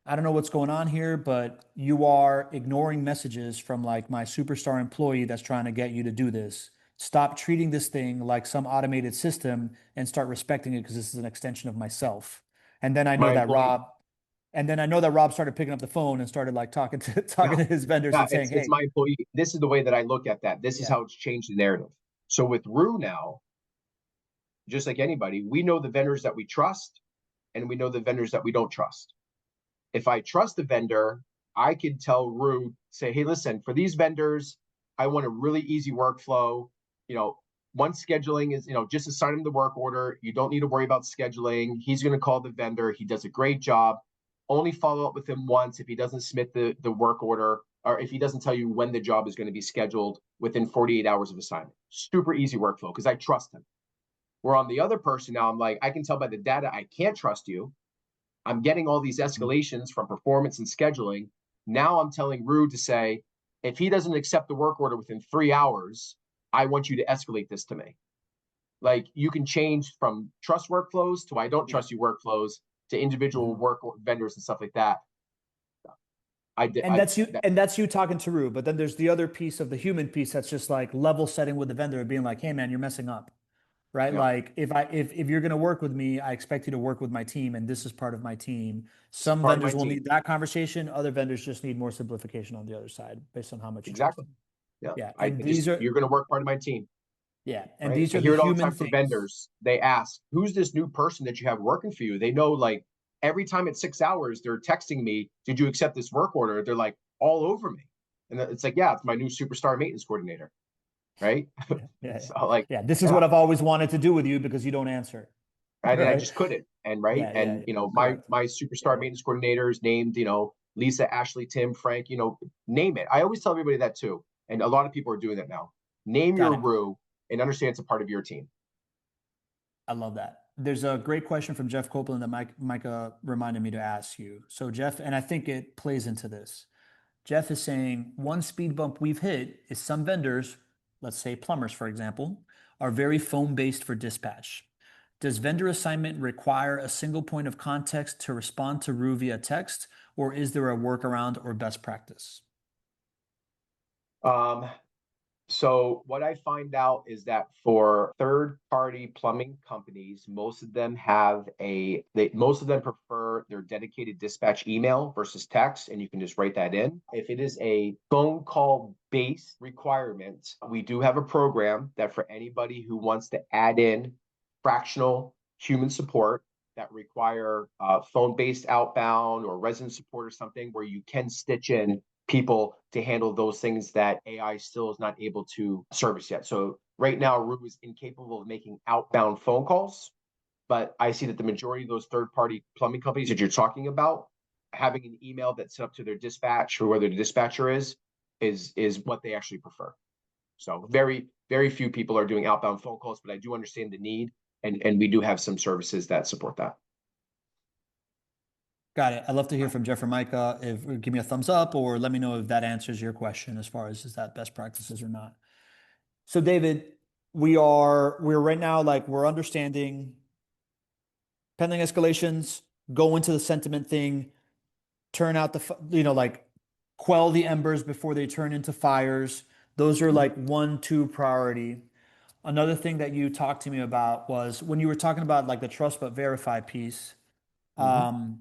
I don't know what's going on here, but you are ignoring messages from like my superstar employee that's trying to get you to do this. Stop treating this thing like some automated system and start respecting it because this is an extension of myself." And then I know My that employee, Rob, and then I know that Rob started picking up the phone and started like talking to talking yeah, to his vendors yeah, and saying, it's "Hey, my employee. This is the way that I look at that. This is yeah, how it's changed the narrative. So with Rue now, just like anybody, we know the vendors that we trust and we know the vendors that we don't trust. If I trust the vendor, I can tell Rue, say, hey, listen, for these vendors, I want a really easy workflow. You know, once scheduling is, just assign him the work order. You don't need to worry about scheduling. He's going to call the vendor. He does a great job. Only follow up with him once if he doesn't submit the work order or if he doesn't tell you when the job is going to be scheduled within 48 hours of assignment. Super easy workflow because I trust him. Where on the other person now, I'm like, I can tell by the data I can't trust you. I'm getting all these escalations from performance and scheduling. Now I'm telling Rude to say, if he doesn't accept the work order within 3 hours, I want you to escalate this to me. Like you can change from trust workflows to I don't yeah." trust you workflows to individual Mhm. work vendors and stuff like that. I did. And that's you talking to Rue. But then there's the other piece of the human piece that's just like level setting with the vendor, being like, "Hey, man, you're messing up." Right? Yeah, Like if you're going to work with me, I expect you to work with my team, and this is part of my team. this is Some part of my vendors will team. need that conversation. Other vendors just need more simplification on the other side based on how much you trust Exactly. them. Yeah. Yeah, I and just these are you're going to work part of my team. yeah, and Right? these I are the hear it all the human time from things. vendors. They ask, who's this new person that you have working for you? They know like every time at 6 hours, they're texting me, did you accept this work order? They're like all over me. And it's like, yeah, it's my new superstar maintenance coordinator. Right. Yeah, yeah, yeah. So like, Yeah, this is yeah. what I've always wanted to do with you because you don't answer. Right. And I Right? just couldn't. And right. Yeah, yeah, And yeah. my Correct. my Yeah. superstar maintenance coordinator is named, Lisa, Ashley, Tim, Frank, name it. I always tell everybody that too. And a lot of people are doing that now. Name Got your it. Rue and understand it's a part of your team. I love that. there's a great question from Jeff Copeland that Micah reminded me to ask you. So Jeff, and I think it plays into this. Jeff is saying one speed bump we've hit is some vendors, let's say plumbers, for example, are very phone based for dispatch. Does vendor assignment require a single point of context to respond to Rue via text, or is there a workaround or best practice? Um, So what I find out is that for third-party plumbing companies, most of them prefer their dedicated dispatch email versus text, and you can just write that in. If it is a phone call based requirement, we do have a program that for anybody who wants to add in fractional human support that require phone-based outbound or resident support or something where you can stitch in people to handle those things that AI still is not able to service yet. So right now, Rue is incapable of making outbound phone calls, but I see that the majority of those third-party plumbing companies that you're talking about, having an email that's set up to their dispatch or whether the dispatcher is what they actually prefer. So very, very few people are doing outbound phone calls, but I do understand the need, and we do have some services that support that. Got it. I'd love to hear from Jeff or Micah. If give me a thumbs up or let me know if that answers your question as far as is that best practices or not. So David, we're right now like we're understanding pending escalations, go into the sentiment thing, turn out like quell the embers before they turn into fires. Those are Mhm, like one, two priority. Another thing that you talked to me about was when you were talking about like the trust but verify piece. mhm. Um,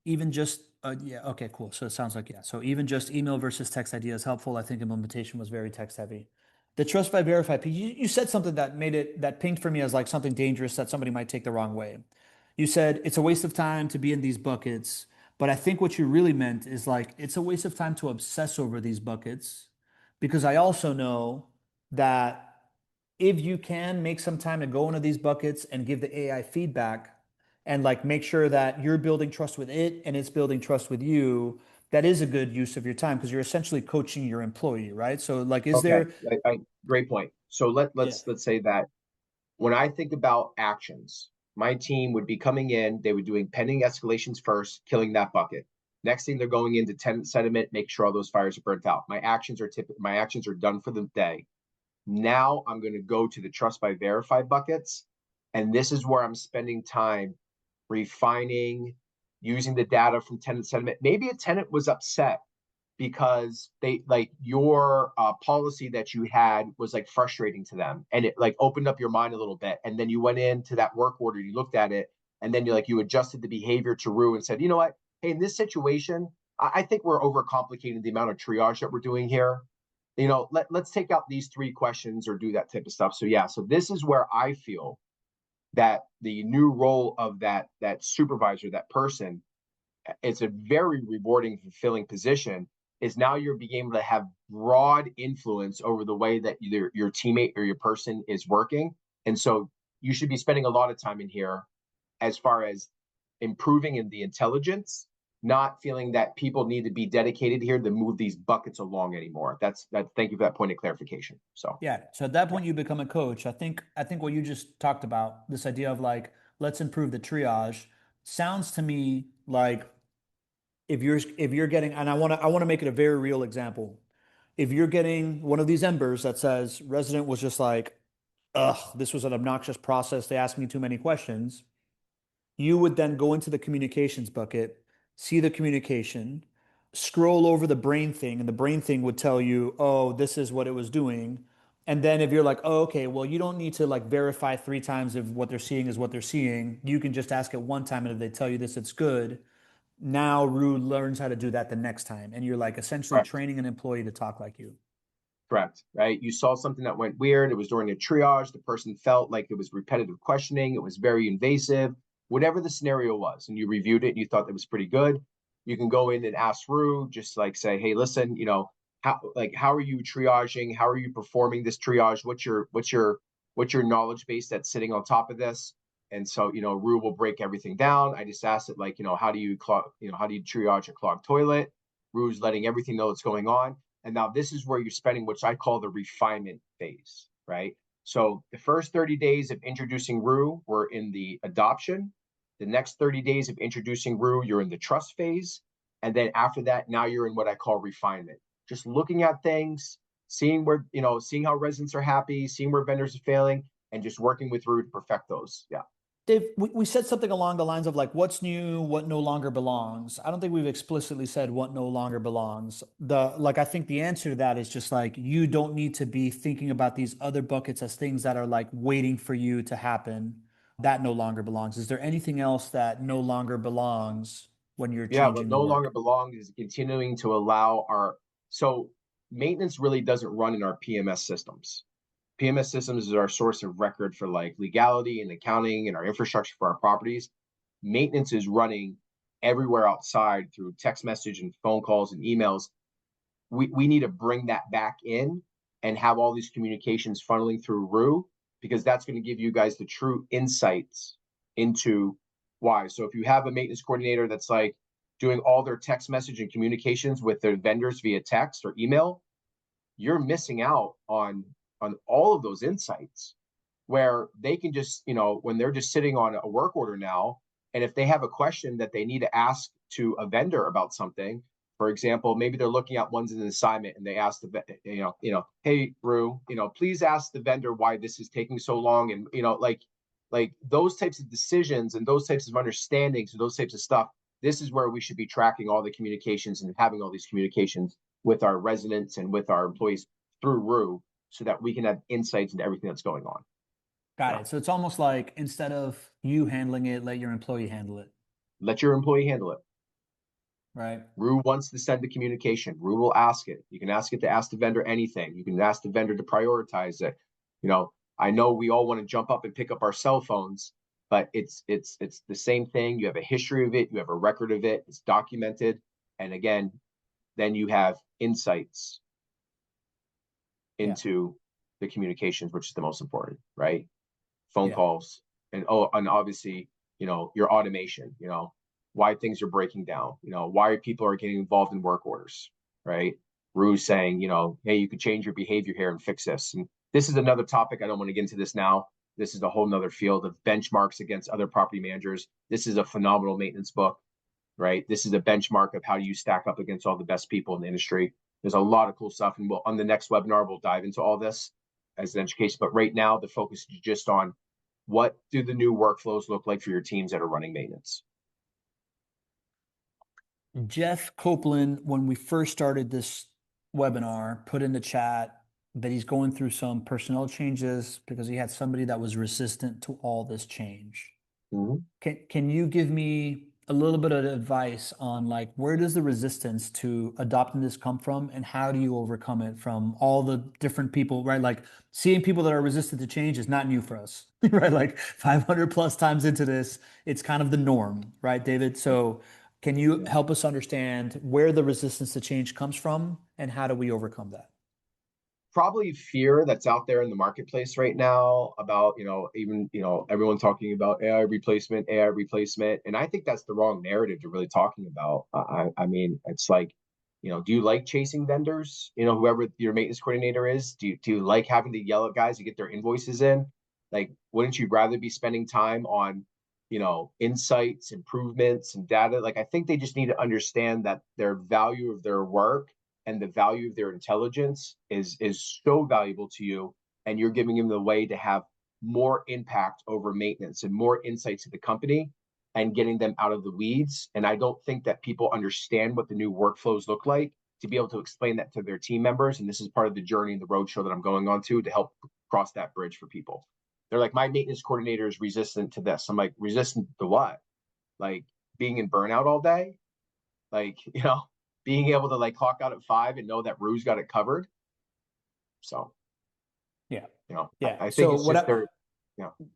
even just yeah, okay, cool. So it sounds like yeah. So even just email versus text idea is helpful. I think implementation was very text heavy. The trust by verify piece, you said something that made it that pinged for me as like something dangerous that somebody might take the wrong way. You said it's a waste of time to be in these buckets, but I think what you really meant is like it's a waste of time to obsess over these buckets because I also know that if you can make some time to go into these buckets and give the AI feedback and like make sure that you're building trust with it and it's building trust with you, that is a good use of your time because you're essentially coaching your employee, right? So like, is Okay, there, great point. So yeah, let's say that when I think about actions, my team would be coming in, they would doing pending escalations first, killing that bucket. Next thing they're going into tenant sentiment, make sure all those fires are burnt out. My actions are done for the day. Now I'm going to go to the trust by verify buckets. And this is where I'm spending time refining, using the data from tenant sentiment. Maybe a tenant was upset because they like your policy that you had was like frustrating to them and it like opened up your mind a little bit, and then you went into that work order, you looked at it, and then you adjusted the behavior to Rue and said, you know what, hey, in this situation, I think we're overcomplicating the amount of triage that we're doing here. Let's take out these three questions or do that type of stuff. So yeah, so this is where I feel that the new role of that supervisor, that person, it's a very rewarding, fulfilling position. Is now you're being able to have broad influence over the way that either your teammate or your person is working. And so you should be spending a lot of time in here as far as improving in the intelligence, not feeling that people need to be dedicated here to move these buckets along anymore. That's that. Thank you for that point of clarification. So yeah. So at that yeah. point you become a coach. I think what you just talked about, this idea of like, let's improve the triage sounds to me like if you're getting, and I want to make it a very real example. If you're getting one of these embers that says resident was just like, ugh, this was an obnoxious process. They asked me too many questions. You would then go into the communications bucket, see the communication, scroll over the brain thing, and the brain thing would tell you, oh, this is what it was doing. And then if you're like, oh, okay, well, you don't need to like verify three times if what they're seeing is what they're seeing. You can just ask it one time, and if they tell you this, it's good. Now Rue learns how to do that the next time. And you're like essentially Correct. training an employee to talk like you. Correct. Right. You saw something that went weird. It was during a triage. The person felt like it was repetitive questioning. It was very invasive, whatever the scenario was. And you reviewed it and you thought that was pretty good. You can go in and ask Rue, just like say, hey, listen, how are you triaging? How are you performing this triage? What's your knowledge base that's sitting on top of this? And so, Rue will break everything down. I just asked it like, how do you triage a clogged toilet? Rue's letting everything know what's going on. And now this is where you're spending, which I call the refinement phase, right? So the first 30 days of introducing Rue were in the adoption. The next 30 days of introducing Rue, you're in the trust phase. And then after that, now you're in what I call refinement. Just looking at things, seeing where, seeing how residents are happy, seeing where vendors are failing, and just working with Rue to perfect those. Yeah. Dave, we said something along the lines of like, what's new, what no longer belongs. I don't think we've explicitly said what no longer belongs. I think the answer to that is just like, you don't need to be thinking about these other buckets as things that are like waiting for you to happen. That no longer belongs. Is there anything else that no longer belongs when you're Yeah, what changing the no longer work? belongs is continuing to allow so maintenance really doesn't run in our PMS systems. PMS systems is our source of record for like legality and accounting and our infrastructure for our properties. Maintenance is running everywhere outside through text message and phone calls and emails. We need to bring that back in and have all these communications funneling through Rue, because that's going to give you guys the true insights into why. So if you have a maintenance coordinator that's like doing all their text message and communications with their vendors via text or email, you're missing out on all of those insights, where they can just, when they're just sitting on a work order now, and if they have a question that they need to ask to a vendor about something, for example, maybe they're looking at one's an assignment and they ask hey, Rue, please ask the vendor why this is taking so long. And, like those types of decisions and those types of understandings and those types of stuff, this is where we should be tracking all the communications and having all these communications with our residents and with our employees through Rue, so that we can have insights into everything that's going on. Got Yeah. it. So it's almost like instead of you handling it, let your employee handle it, Let your employee handle it. right? Rue wants to send the communication. Rue will ask it. You can ask it to ask the vendor anything. You can ask the vendor to prioritize it. I know we all want to jump up and pick up our cell phones, but it's the same thing. You have a history of it, you have a record of it, it's documented. And again, then you have insights Yeah. into the communications, which is the most important, right? Phone Yeah. calls, and obviously, your automation, why things are breaking down, why people are getting involved in work orders, right? Rue saying, hey, you could change your behavior here and fix this. And this is another topic. I don't want to get into this now. This is a whole nother field of benchmarks against other property managers. This is a phenomenal maintenance book, right? This is a benchmark of how you stack up against all the best people in the industry. There's a lot of cool stuff. And on the next webinar, we'll dive into all this as an education. But right now, the focus is just on what do the new workflows look like for your teams that are running maintenance. Jeff Copeland, when we first started this webinar, put in the chat that he's going through some personnel changes because he had somebody that was resistant to all this change. Mm-hmm. Can you give me a little bit of advice on like where does the resistance to adopting this come from and how do you overcome it from all the different people, right? Like seeing people that are resistant to change is not new for us, right? Like 500 plus times into this, it's kind of the norm, right, David? So can you Yeah. help us understand where the resistance to change comes from and how do we overcome that? Probably fear that's out there in the marketplace right now about, even, everyone talking about AI replacement. And I think that's the wrong narrative to really talking about. I mean, it's like, do you like chasing vendors? Whoever your maintenance coordinator is, do you like having to yell at guys to get their invoices in? Like, wouldn't you rather be spending time on, insights, improvements, and data? Like, I think they just need to understand that their value of their work and the value of their intelligence is so valuable to you, and you're giving them the way to have more impact over maintenance and more insight to the company and getting them out of the weeds. And I don't think that people understand what the new workflows look like to be able to explain that to their team members. And this is part of the journey and the roadshow that I'm going on to help cross that bridge for people. They're like, my maintenance coordinator is resistant to this. I'm like, resistant to what? Like being in burnout all day? Like, being able to like clock out at 5 and know that Rue's got it covered. So, Yeah. I, Yeah. I think So it's just their,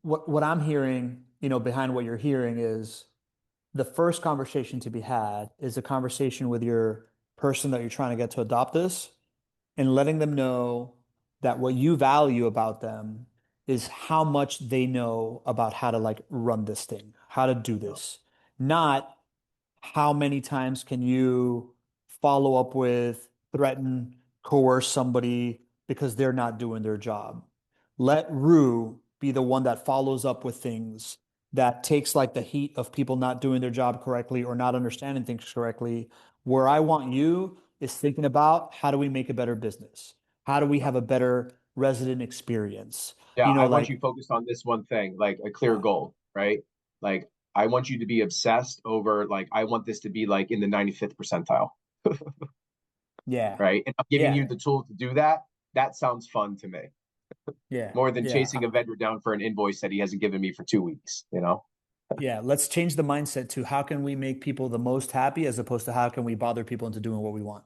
what I'm hearing, behind what you're hearing is the first conversation to be had is a conversation with your person that you're trying to get to adopt this and letting them know that what you value about them is how much they know about how to like run this thing, how to do this, not how many times can you follow up with, threaten, coerce somebody because they're not doing their job. Let Rue be the one that follows up with things, that takes like the heat of people not doing their job correctly or not understanding things correctly. Where I want you is thinking about, how do we make a better business? How do we Yeah. have a better resident experience? Yeah, You know, I want like, you focused on this one thing, like a clear yeah, goal, right? Like I want you to be obsessed over like I want this to be like in the 95th percentile, yeah, right? And I'm giving you yeah, the tools to do that. That sounds fun to me. yeah, More than yeah. chasing a vendor down for an invoice that he hasn't given me for 2 weeks, you know? Yeah, let's change the mindset to how can we make people the most happy as opposed to how can we bother people into doing what we want.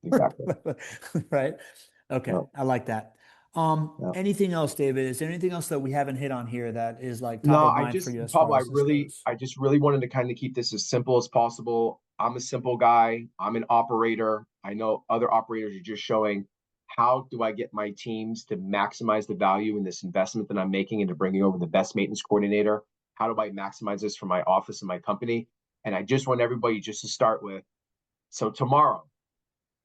Exactly. Right? Okay, Yeah. I like that. Yeah. Anything else, David? Is there anything else that we haven't hit on here that is like top No, of mind for you as Pablo, far as this goes? I just really wanted to kind of keep this as simple as possible. I'm a simple guy. I'm an operator. I know other operators are just showing how do I get my teams to maximize the value in this investment that I'm making into bringing over the best maintenance coordinator? How do I maximize this for my office and my company? And I just want everybody just to start with. So tomorrow,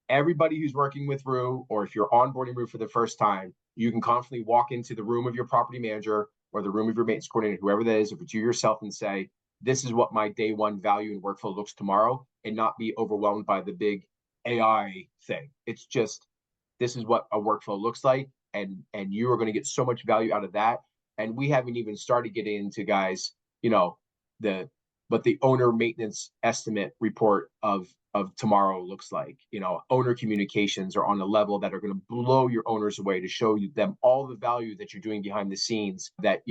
everybody who's working with Rue, or if you're onboarding Rue for the first time, you can confidently walk into the room of your property manager or the room of your maintenance coordinator, whoever that is, if it's you yourself, and say, this is what my day one value and workflow looks tomorrow, and not be overwhelmed by the big AI thing. It's just, this is what a workflow looks like. And you are going to get so much value out of that. And we haven't even started getting into, guys, you know, the what the owner maintenance estimate report of tomorrow looks like. You know, owner communications are on a level that are going to blow your owners away to show you them all the value that you're doing behind the scenes that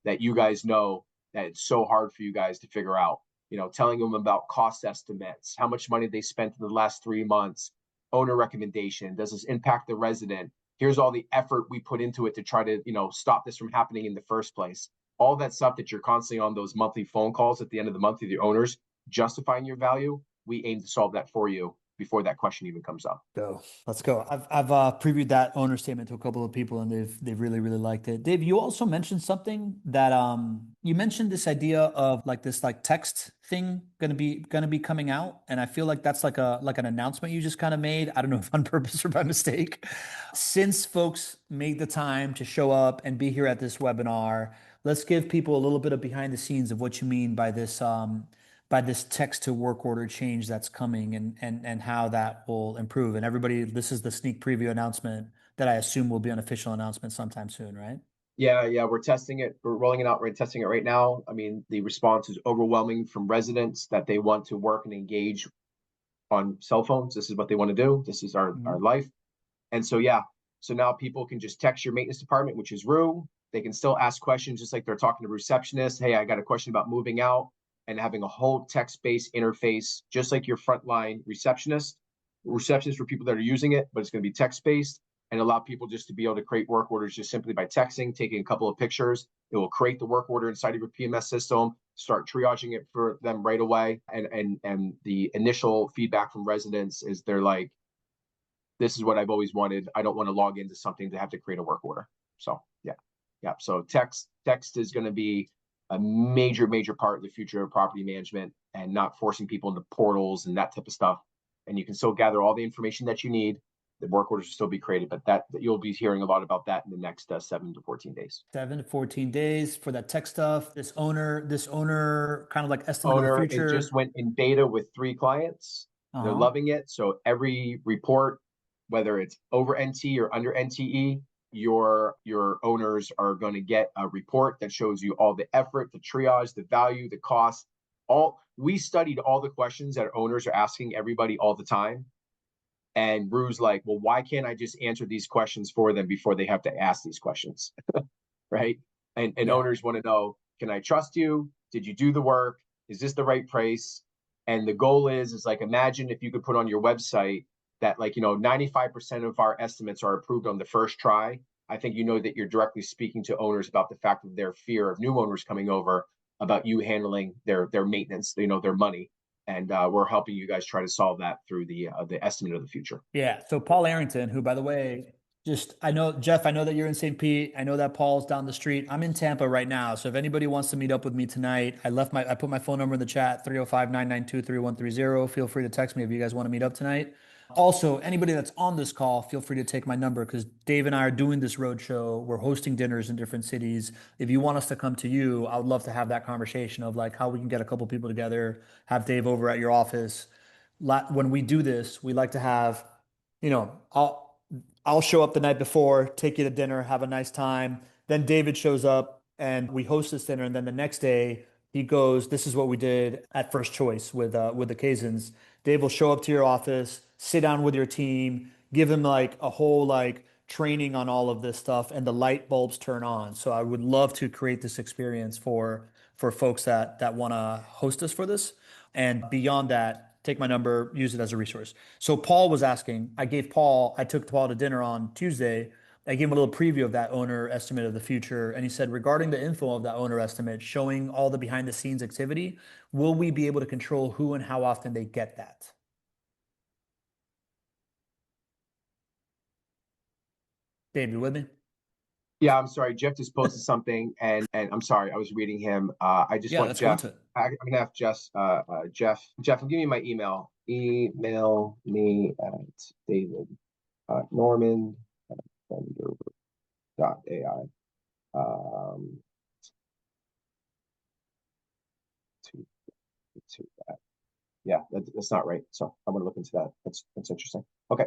that you guys know that it's so hard for you guys to figure out. You know, telling them about cost estimates, how much money they spent in the last 3 months, owner recommendation, does this impact the resident? Here's all the effort we put into it to try to, stop this from happening in the first place. All that stuff that you're constantly on those monthly phone calls at the end of the month with your owners, justifying your value, we aim to solve that for you before that question even comes up. Go. Let's go. I've previewed that owner statement to a couple of people and they've really really liked it. Dave, you also mentioned something that you mentioned this idea of like this like text thing gonna be coming out, and I feel like that's like an announcement you just kind of made. I don't know if on purpose or by mistake. Since folks made the time to show up and be here at this webinar, let's give people a little bit of behind the scenes of what you mean by this text to work order change that's coming, and how that will improve. And everybody, this is the sneak preview announcement that I assume will be an official announcement sometime soon, right? Yeah, yeah, we're testing it. We're rolling it out. We're testing it right now. I mean, the response is overwhelming from residents that they want to work and engage on cell phones. This is what they want to do. This is our Mhm. life. And so, yeah, so now people can just text your maintenance department, which is Rue. They can still ask questions just like they're talking to receptionists. Hey, I got a question about moving out, and having a whole text-based interface, just like your frontline receptionist for people that are using it, but it's going to be text-based and allow people just to be able to create work orders just simply by texting, taking a couple of pictures. It will create the work order inside of your PMS system, start triaging it for them right away. And the initial feedback from residents is they're like, this is what I've always wanted. I don't want to log into something to have to create a work order. So yeah, yeah. So text is going to be a major part of the future of property management, and not forcing people into portals and that type of stuff. And you can still gather all the information that you need. The work orders will still be created, but that you'll be hearing a lot about that in the next 7 to 14 days. 7 to 14 days for that tech stuff. This owner kind of like estimate of the Owner, it just future. went in beta with 3 clients. They're Uh-huh. loving it. So every report, whether it's over NT or under NTE, your owners are going to get a report that shows you all the effort, the triage, the value, the cost. All we studied all the questions that owners are asking everybody all the time. And Rue's like, well, why can't I just answer these questions for them before they have to ask these questions? Right? And Yeah. owners want to know, can I trust you? Did you do the work? Is this the right price? And the goal is like, imagine if you could put on your website that, like, 95% of our estimates are approved on the first try. I think that you're directly speaking to owners about the fact of their fear of new owners coming over, about you handling their maintenance, their money. And we're helping you guys try to solve that through the estimate of the future. Yeah. So Paul Arrington, who, by the way, just I know Jeff, I know that you're in St. Pete. I know that Paul's down the street. I'm in Tampa right now. So if anybody wants to meet up with me tonight, I put my phone number in the chat, 305-992-3130. Feel free to text me if you guys want to meet up tonight. Also, anybody that's on this call, feel free to take my number because Dave and I are doing this road show. We're hosting dinners in different cities. If you want us to come to you, I would love to have that conversation of like how we can get a couple people together, have Dave over at your office. When we do this, we like to have, you know, I'll show up the night before, take you to dinner, have a nice time. Then David shows up and we host this dinner. And then the next day he goes, this is what we did at First Choice with the Kaisans. Dave will show up to your office, sit down with your team, give them like a whole like training on all of this stuff, and the light bulbs turn on. So I would love to create this experience for folks that want to host us for this. And beyond that, take my number, use it as a resource. So Paul was asking, I took Paul to dinner on Tuesday. I gave him a little preview of that owner estimate of the future. And he said, regarding the info of that owner estimate, showing all the behind the scenes activity, will we be able to control who and how often they get that? Dave, you with me? Yeah, I'm sorry. Jeff just posted something, and I'm sorry, I was reading him. I just Yeah, want let's go Jeff. into it. I'm gonna have Jeff, give me my email. Email me at David Norman at Vendoroo.ai. Um, to to that. Yeah, that's not right. So I'm gonna look into that. That's interesting. Okay.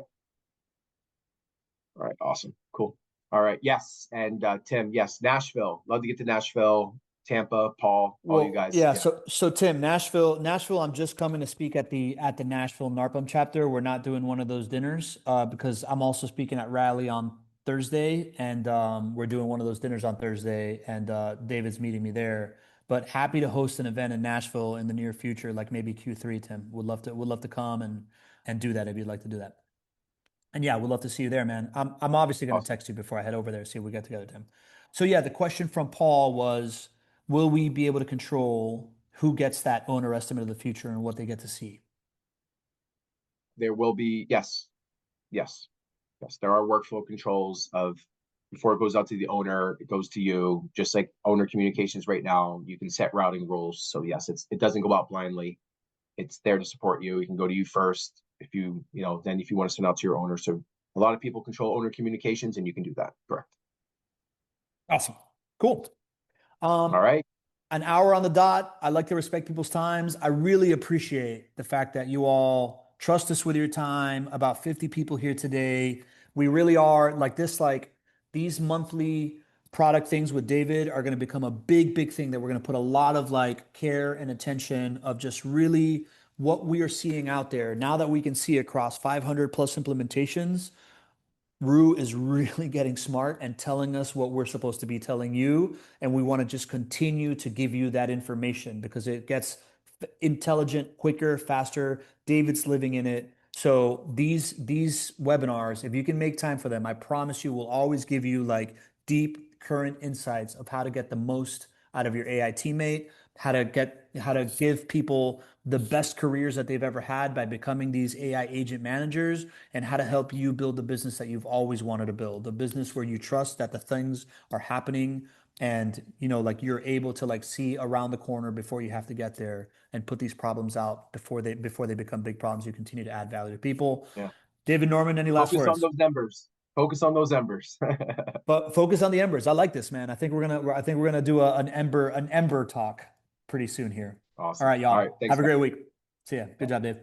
All right. Awesome. Cool. All right. Yes. And Tim, yes, Nashville. Love to get to Nashville, Tampa, Paul, all you Well, guys. yeah. Yeah. So Tim, Nashville. I'm just coming to speak at the Nashville NARPM chapter. We're not doing one of those dinners because I'm also speaking at Rally on Thursday, and we're doing one of those dinners on Thursday, and David's meeting me there. But happy to host an event in Nashville in the near future, like maybe Q3. Tim would love to come and do that if you'd like to do that. And yeah, we'd love to see you there, man. I'm obviously going to Awesome. text you before I head over there, see if we get together, Tim. So yeah, the question from Paul was, will we be able to control who gets that owner estimate of the future and what they get to see? There will be, yes, yes, yes. There are workflow controls of before it goes out to the owner, it goes to you, just like owner communications right now. You can set routing rules. So yes, it doesn't go out blindly. It's there to support you. It can go to you first. If then if you want to send out to your owner. So a lot of people control owner communications and you can do that. Correct. Awesome. Cool. All Um, right. an hour on the dot. I like to respect people's times. I really appreciate the fact that you all trust us with your time. About 50 people here today. We really are like these monthly product things with David are going to become a big, big thing that we're going to put a lot of like care and attention of just really what we are seeing out there now that we can see across 500 plus implementations. Rue is really getting smart and telling us what we're supposed to be telling you. And we want to just continue to give you that information because it gets intelligent, quicker, faster. David's living in it. So these webinars, if you can make time for them, I promise you will always give you like deep current insights of how to get the most out of your AI teammate, how to give people the best careers that they've ever had by becoming these AI agent managers, and how to help you build the business that you've always wanted to build, a business where you trust that the things are happening and like you're able to like see around the corner before you have to get there and put these problems out before they become big problems. You continue to add value to people. Yeah. David Norman, any last Focus on words? those numbers. Focus on those embers. But focus on the embers. I like this, man. I think we're gonna do an ember talk pretty soon here. All Awesome. right, All right. y'all. Thanks, Have a guys. great week. See ya. Good job, Dave.